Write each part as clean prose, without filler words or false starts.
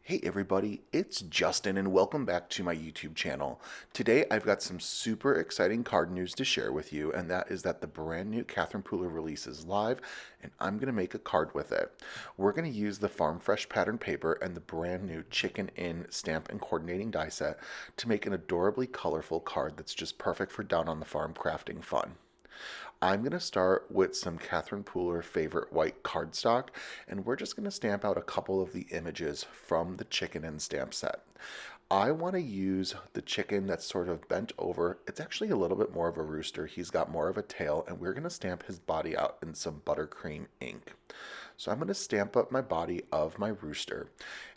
Hey everybody, it's Justin and welcome back to my YouTube channel. Today I've got some super exciting card news to share with you, and that is that the brand new Catherine Pooler release is live and I'm going to make a card with it. We're going to use the Farm Fresh pattern paper and the brand new Chicken Inn stamp and coordinating die set to make an adorably colorful card that's just perfect for down on the farm crafting fun. I'm going to start with some Catherine Pooler favorite white cardstock, and we're just going to stamp out a couple of the images from the chicken and stamp set. I want to use the chicken that's sort of bent over. It's actually a little bit more of a rooster. He's got more of a tail, and we're going to stamp his body out in some buttercream ink. So I'm going to stamp up my body of my rooster,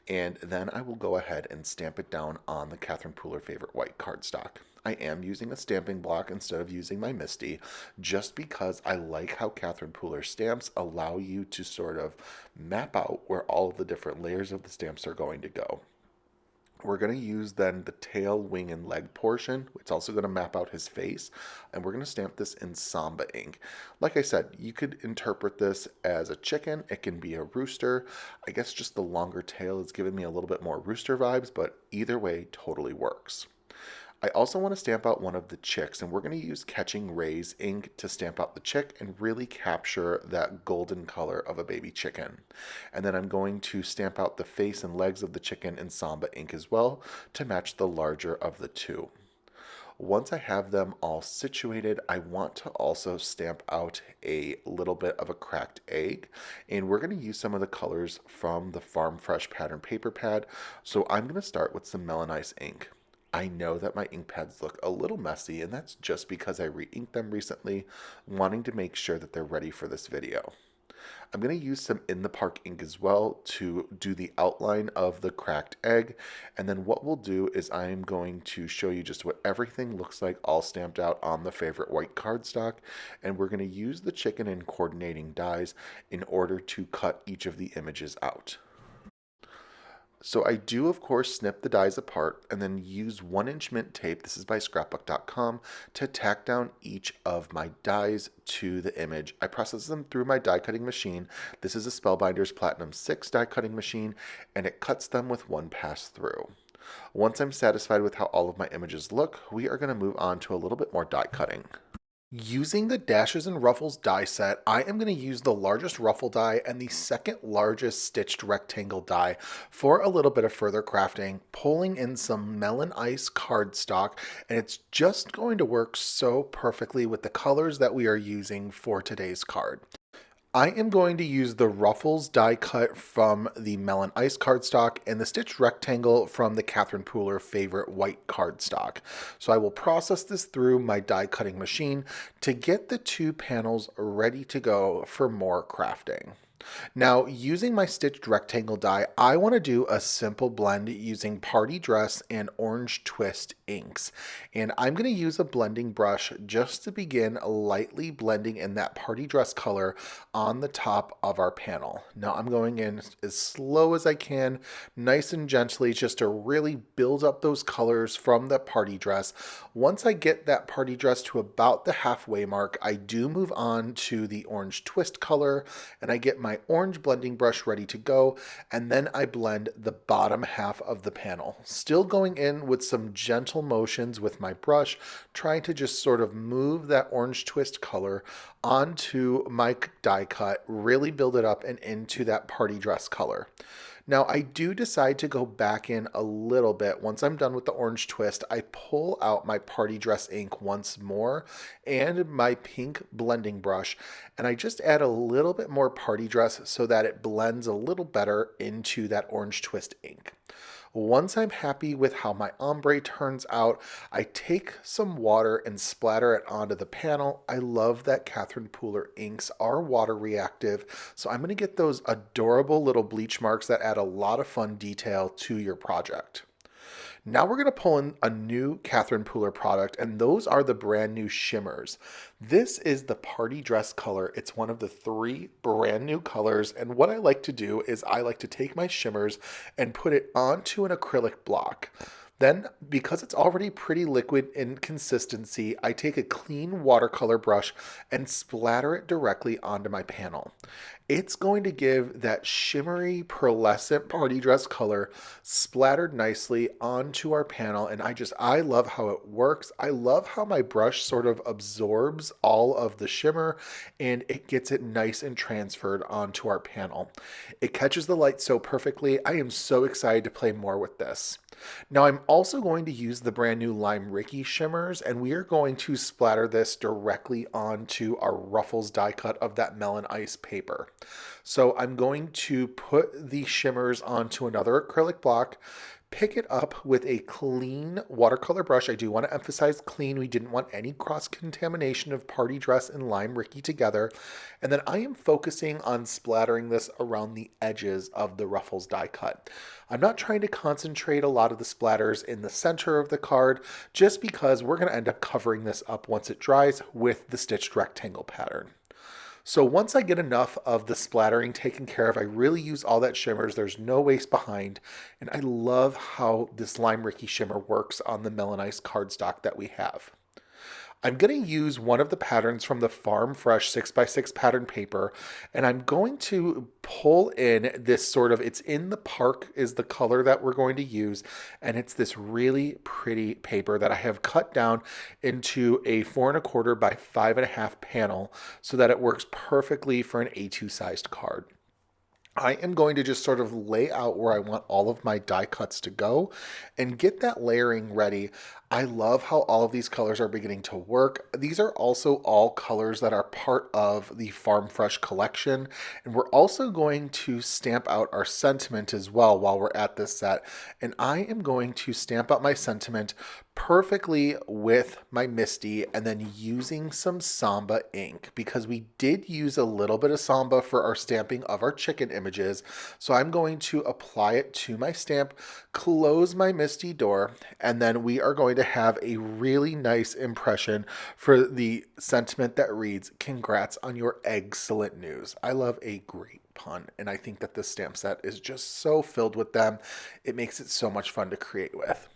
and then I will go ahead and stamp it down on the Catherine Pooler favorite white cardstock. I am using a stamping block instead of using my MISTI, just because I like how Catherine Pooler stamps allow you to sort of map out where all of the different layers of the stamps are going to go. We're going to use then the tail, wing, and leg portion. It's also going to map out his face, and we're going to stamp this in Samba ink. Like I said, you could interpret this as a chicken. It can be a rooster. I guess just the longer tail is giving me a little bit more rooster vibes, but either way totally works. I also want to stamp out one of the chicks, and we're going to use Catching Rays ink to stamp out the chick and really capture that golden color of a baby chicken. And then I'm going to stamp out the face and legs of the chicken in Samba ink as well to match the larger of the two. Once I have them all situated, I want to also stamp out a little bit of a cracked egg, and we're going to use some of the colors from the Farm Fresh pattern paper pad. So I'm going to start with some Melon Ice ink. I know that my ink pads look a little messy, and that's just because I re-inked them recently, wanting to make sure that they're ready for this video. I'm going to use some In the Park ink as well to do the outline of the cracked egg, and then what we'll do is I'm going to show you just what everything looks like all stamped out on the favorite white cardstock, and we're going to use the chicken and coordinating dies in order to cut each of the images out. So I do, of course, snip the dies apart and then use 1-inch mint tape, this is by scrapbook.com, to tack down each of my dies to the image. I process them through my die cutting machine. This is a Spellbinders Platinum 6 die cutting machine, and it cuts them with one pass through. Once I'm satisfied with how all of my images look, we are going to move on to a little bit more die cutting. Using the Dashes and Ruffles die set, I am going to use the largest ruffle die and the second largest stitched rectangle die for a little bit of further crafting, pulling in some Melon Ice cardstock, and it's just going to work so perfectly with the colors that we are using for today's card. I am going to use the Ruffles die cut from the Melon Ice cardstock and the stitched rectangle from the Catherine Pooler favorite white cardstock. So I will process this through my die cutting machine to get the two panels ready to go for more crafting. Now, using my stitched rectangle die, I want to do a simple blend using Party Dress and Orange Twist inks. And I'm going to use a blending brush just to begin lightly blending in that Party Dress color on the top of our panel. Now, I'm going in as slow as I can, nice and gently, just to really build up those colors from the Party Dress. Once I get that Party Dress to about the halfway mark, I do move on to the Orange Twist color, and I get my orange blending brush ready to go, and then I blend the bottom half of the panel, still going in with some gentle motions with my brush, trying to just sort of move that Orange Twist color onto my die cut, really build it up and into that Party Dress color. Now, I do decide to go back in a little bit. Once I'm done with the Orange Twist, I pull out my Party Dress ink once more and my pink blending brush, and I just add a little bit more Party Dress so that it blends a little better into that Orange Twist ink. Once I'm happy with how my ombre turns out, I take some water and splatter it onto the panel. I love that Catherine Pooler inks are water reactive, so I'm going to get those adorable little bleach marks that add a lot of fun detail to your project. Now we're going to pull in a new Catherine Pooler product, and those are the brand new Shimmers. This is the Party Dress color. It's one of the 3 brand new colors, and what I like to do is I like to take my Shimmers and put it onto an acrylic block. Then, because it's already pretty liquid in consistency, I take a clean watercolor brush and splatter it directly onto my panel. It's going to give that shimmery, pearlescent party dress color splattered nicely onto our panel. And I love how it works. I love how my brush sort of absorbs all of the shimmer and it gets it nice and transferred onto our panel. It catches the light so perfectly. I am so excited to play more with this. Now I'm also going to use the brand new Lime Ricky Shimmers, and we are going to splatter this directly onto our Ruffles die cut of that melon ice paper. So I'm going to put the shimmers onto another acrylic block, pick it up with a clean watercolor brush. I do want to emphasize clean. We didn't want any cross-contamination of party dress and Lime Ricky together. And then I am focusing on splattering this around the edges of the Ruffles die cut. I'm not trying to concentrate a lot of the splatters in the center of the card, just because we're going to end up covering this up once it dries with the stitched rectangle pattern. So once I get enough of the splattering taken care of, I really use all that shimmers. There's no waste behind. And I love how this Lime Ricky shimmer works on the Melon Ice cardstock that we have. I'm going to use one of the patterns from the Farm Fresh 6x6 pattern paper, and I'm going to pull in this sort of, it's in the park is the color that we're going to use, and it's this really pretty paper that I have cut down into a 4¼ by 5½ panel so that it works perfectly for an A2 sized card. I am going to just sort of lay out where I want all of my die cuts to go and get that layering ready. I love how all of these colors are beginning to work. These are also all colors that are part of the Farm Fresh collection. And we're also going to stamp out our sentiment as well while we're at this set. And I am going to stamp out my sentiment perfectly with my Misty and then using some Samba ink, because we did use a little bit of Samba for our stamping of our chicken images. So I'm going to apply it to my stamp, close my Misty door, and then we are going to have a really nice impression for the sentiment that reads, "Congrats on your excellent news." I love a great pun, and I think that this stamp set is just so filled with them. It makes it so much fun to create with.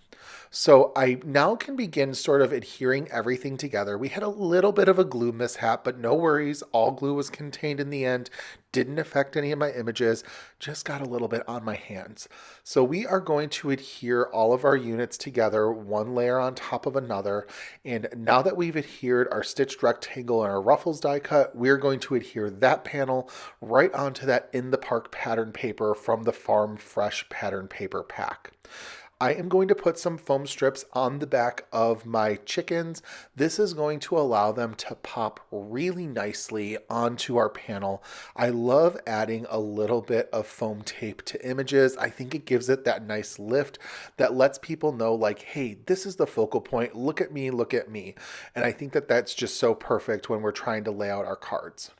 So I now can begin sort of adhering everything together. We had a little bit of a glue mishap, but no worries. All glue was contained in the end. Didn't affect any of my images, just got a little bit on my hands. So we are going to adhere all of our units together, one layer on top of another. And now that we've adhered our stitched rectangle and our Ruffles die cut, we're going to adhere that panel right onto that In the Park pattern paper from the Farm Fresh pattern paper pack. I am going to put some foam strips on the back of my chickens. This is going to allow them to pop really nicely onto our panel. I love adding a little bit of foam tape to images. I think it gives it that nice lift that lets people know, like, hey, this is the focal point. Look at me, look at me. And I think that that's just so perfect when we're trying to lay out our cards.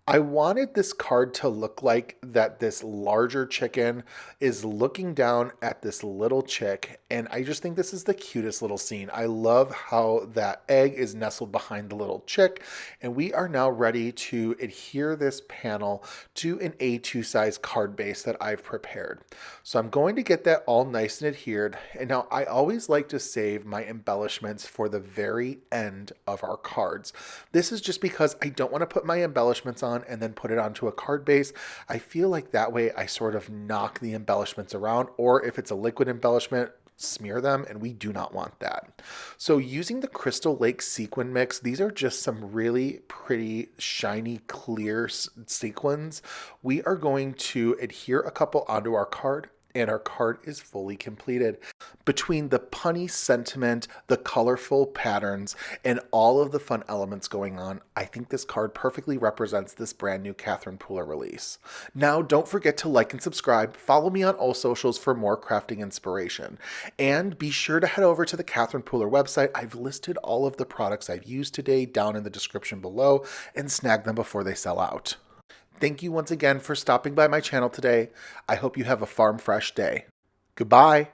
I wanted this card to look like that this larger chicken is looking down at this little chick, and I just think this is the cutest little scene. I love how that egg is nestled behind the little chick, and we are now ready to adhere this panel to an A2 size card base that I've prepared. So I'm going to get that all nice and adhered, and now I always like to save my embellishments for the very end of our cards. This is just because I don't want to put my embellishments on and then put it onto a card base. I feel like that way I sort of knock the embellishments around, or if it's a liquid embellishment, smear them, and we do not want that. So using the Crystal Lake sequin mix, these are just some really pretty shiny clear sequins. We are going to adhere a couple onto our card, and our card is fully completed. Between the punny sentiment, the colorful patterns, and all of the fun elements going on, I think this card perfectly represents this brand new Catherine Pooler release. Now, don't forget to like and subscribe, follow me on all socials for more crafting inspiration, and be sure to head over to the Catherine Pooler website. I've listed all of the products I've used today down in the description below, and snag them before they sell out. Thank you once again for stopping by my channel today. I hope you have a farm fresh day. Goodbye.